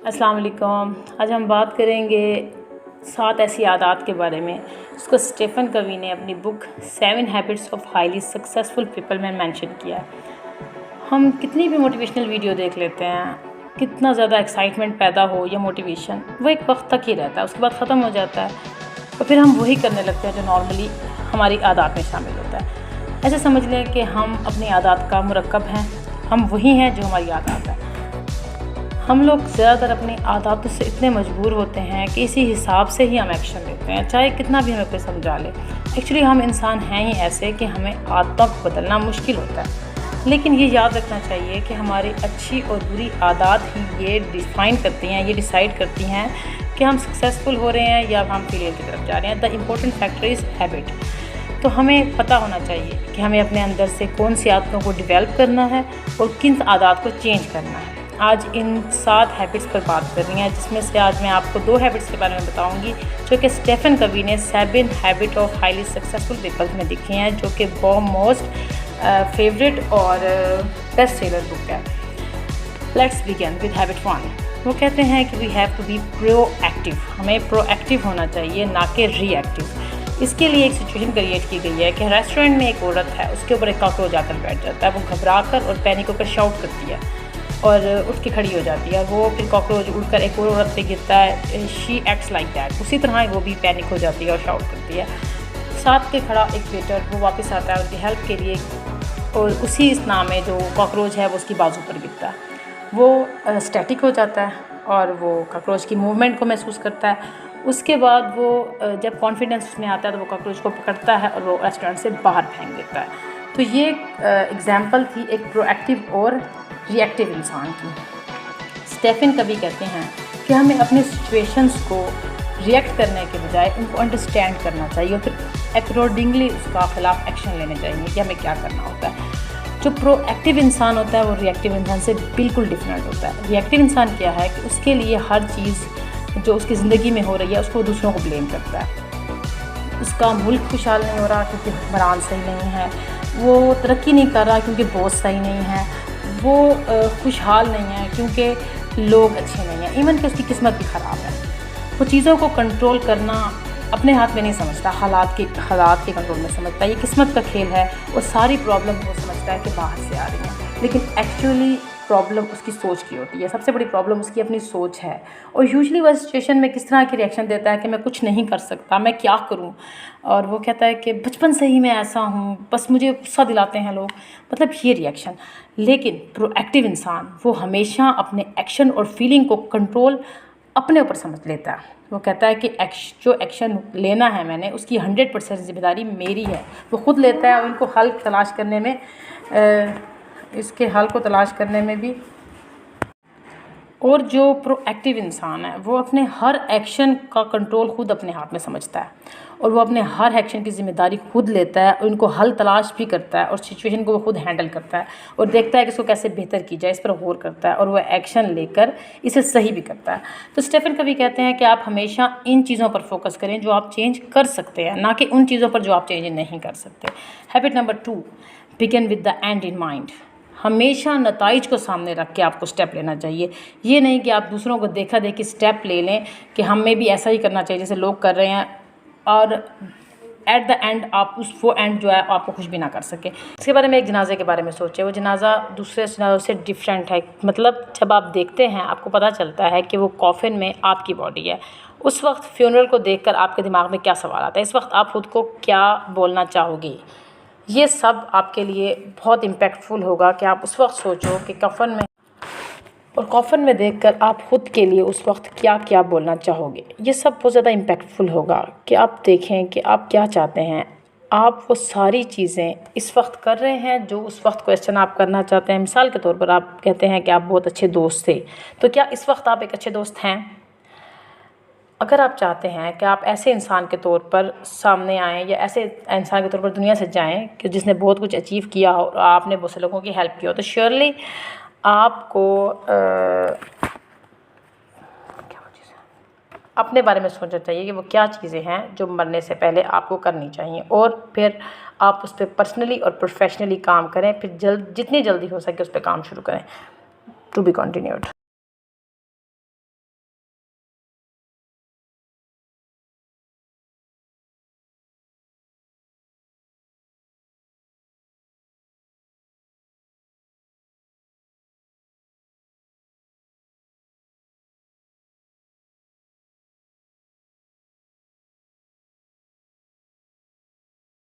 अस्सलाम वालेकुम। आज हम बात करेंगे 7 ऐसी आदत के बारे में जिसको स्टीफन कवी ने अपनी book 7 habits of highly successful people में मेंशन किया है। हम कितनी भी मोटिवेशनल वीडियो देख लेते हैं, कितना ज़्यादा एक्साइटमेंट पैदा हो या मोटिवेशन, वो एक वक्त तक ही रहता है, उसके बाद ख़त्म हो जाता है और फिर हम वही करने लगते हैं जो नॉर्मली हमारी आदत में शामिल होता है। ऐसे समझ लें कि हम अपनी आदत का मुरक्कब हैं, हम वही हैं जो हमारी आदत है। हम लोग ज़्यादातर अपनी आदतों से इतने मजबूर होते हैं कि इसी हिसाब से ही हम एक्शन लेते हैं, चाहे कितना भी हमें कोई समझा ले। एक्चुअली हम इंसान हैं ही ऐसे कि हमें आदतों को बदलना मुश्किल होता है, लेकिन ये याद रखना चाहिए कि हमारी अच्छी और बुरी आदत ही ये डिफ़ाइन करती हैं, ये डिसाइड करती हैं कि हम सक्सेसफुल हो रहे हैं या हम फेलियर की तरफ जा रहे हैं। The important factor is habit. तो हमें पता होना चाहिए कि हमें अपने अंदर से कौन सी आदतों को डेवलप करना है और किन आदत को चेंज करना है। आज इन 7 हैबिट्स पर बात करनी है, जिसमें से आज मैं आपको 2 हैबिट्स के बारे में बताऊंगी जो कि स्टीफन कवी ने 7 habit of highly successful people में लिखी हैं, जो कि बहुत मोस्ट फेवरेट और बेस्ट सेलर बुक है। Let's begin with habit 1। वो कहते हैं कि we have to be proactive. हमें प्रोएक्टिव होना चाहिए, ना कि रिएक्टिव। इसके लिए एक सिचुएशन क्रिएट की गई है कि रेस्टोरेंट में एक औरत है, उसके ऊपर एक कॉकरोच आकर बैठ जाता है। वो घबरा कर और पैनिक होकर शाउट करती है और उठ के खड़ी हो जाती है। वो फिर कॉकरोच उड़कर एक और औरत पे गिरता है। She acts like that. उसी तरह वो भी पैनिक हो जाती है और शाउट करती है। साथ के खड़ा एक वेटर वो वापस आता है उनकी हेल्प के लिए, और उसी इस्ना में जो कॉकरोच है वो उसकी बाजू पर गिरता है। वो स्टैटिक हो जाता है और वो कॉकरोच की मूवमेंट को महसूस करता है। उसके बाद वो जब कॉन्फिडेंस उसमें आता है तो वो कॉकरोच को पकड़ता है और वो रेस्टोरेंट से बाहर फेंक देता है। तो ये एग्जाम्पल थी एक प्रोएक्टिव और रिएक्टिव इंसान की। स्टीफन कवी कहते हैं कि हमें अपने सिचुएशंस को रिएक्ट करने के बजाय उनको अंडरस्टैंड करना चाहिए और फिर अकॉर्डिंगली उसका खिलाफ एक्शन लेने चाहिए कि हमें क्या करना होता है। जो प्रोएक्टिव इंसान होता है वो रिएक्टिव इंसान से बिल्कुल डिफरेंट होता है। रिएक्टिव इंसान क्या है कि उसके लिए हर चीज़ जो उसकी ज़िंदगी में हो रही है उसको दूसरों को ब्लेम करता है। उसका मुल्क खुशहाल नहीं हो रहा क्योंकि हुक्मरान सही नहीं है, वो तरक्की नहीं कर रहा क्योंकि बॉस सही नहीं है, वो खुशहाल नहीं है क्योंकि लोग अच्छे नहीं हैं, इवन कि उसकी किस्मत भी ख़राब है। वो चीज़ों को कंट्रोल करना अपने हाथ में नहीं समझता, हालात के कंट्रोल में समझता है। ये किस्मत का खेल है और सारी प्रॉब्लम वो समझता है कि बाहर से आ रही हैं, लेकिन एक्चुअली प्रॉब्लम उसकी सोच की होती है। सबसे बड़ी प्रॉब्लम उसकी अपनी सोच है। और यूजुअली वह सिचुएशन में किस तरह की रिएक्शन देता है कि मैं कुछ नहीं कर सकता, मैं क्या करूं। और वो कहता है कि बचपन से ही मैं ऐसा हूं, बस मुझे गुस्सा दिलाते हैं लोग, मतलब ये रिएक्शन। लेकिन प्रोएक्टिव इंसान वो हमेशा अपने एक्शन और फीलिंग को कंट्रोल अपने ऊपर समझ लेता है। वो कहता है कि जो एक्शन लेना है मैंने, उसकी 100% जिम्मेदारी मेरी है। वो खुद लेता है और इनको हल तलाश करने में इसके हल को तलाश करने में भी। और जो प्रोएक्टिव इंसान है वो अपने हर एक्शन का कंट्रोल खुद अपने हाथ में समझता है और वो अपने हर एक्शन की ज़िम्मेदारी खुद लेता है और इनको हल तलाश भी करता है और सिचुएशन को वो खुद हैंडल करता है और देखता है कि इसको कैसे बेहतर की जाए, इस पर गौर करता है और वो एक्शन लेकर इसे सही भी करता है। तो स्टीफन कवी कहते हैं कि आप हमेशा इन चीज़ों पर फोकस करें जो आप चेंज कर सकते हैं, ना कि उन चीज़ों पर जो आप चेंज नहीं कर सकते। Habit number 2, begin with the and in mind. हमेशा नताइज को सामने रख के आपको स्टेप लेना चाहिए। ये नहीं कि आप दूसरों को देखा देखी स्टेप ले लें कि हमें भी ऐसा ही करना चाहिए जैसे लोग कर रहे हैं, और एट द एंड आप वो एंड जो है आपको खुश भी ना कर सके। इसके बारे में एक जनाजे के बारे में सोचें। वो जनाजा दूसरे जनाजों से डिफरेंट है। मतलब जब आप देखते हैं आपको पता चलता है कि वो कॉफिन में आपकी बॉडी है। उस वक्त फ्यूनरल को देखकर आपके दिमाग में क्या सवाल आता है, इस वक्त आप खुद को क्या बोलना चाहोगे। ये सब आपके लिए बहुत इम्पैक्टफुल होगा कि आप उस वक्त सोचो कि कॉफन में देखकर आप खुद के लिए उस वक्त क्या क्या बोलना चाहोगे। ये सब बहुत ज़्यादा इम्पैक्टफुल होगा कि आप देखें कि आप क्या चाहते हैं। आप वो सारी चीज़ें इस वक्त कर रहे हैं जो उस वक्त क्वेश्चन आप करना चाहते हैं। मिसाल के तौर पर आप कहते हैं कि आप बहुत अच्छे दोस्त थे, तो क्या इस वक्त आप एक अच्छे दोस्त हैं? अगर आप चाहते हैं कि आप ऐसे इंसान के तौर पर सामने आएँ या ऐसे इंसान के तौर पर दुनिया से जाएँ कि जिसने बहुत कुछ अचीव किया हो और आपने बहुत से लोगों की हेल्प की हो, तो श्योरली आपको अपने बारे में सोचना चाहिए कि वो क्या चीज़ें हैं जो मरने से पहले आपको करनी चाहिए, और फिर आप उस पर पर्सनली और प्रोफेशनली काम करें। फिर जितनी जल्दी हो सके उस पर काम शुरू करें। To be continued.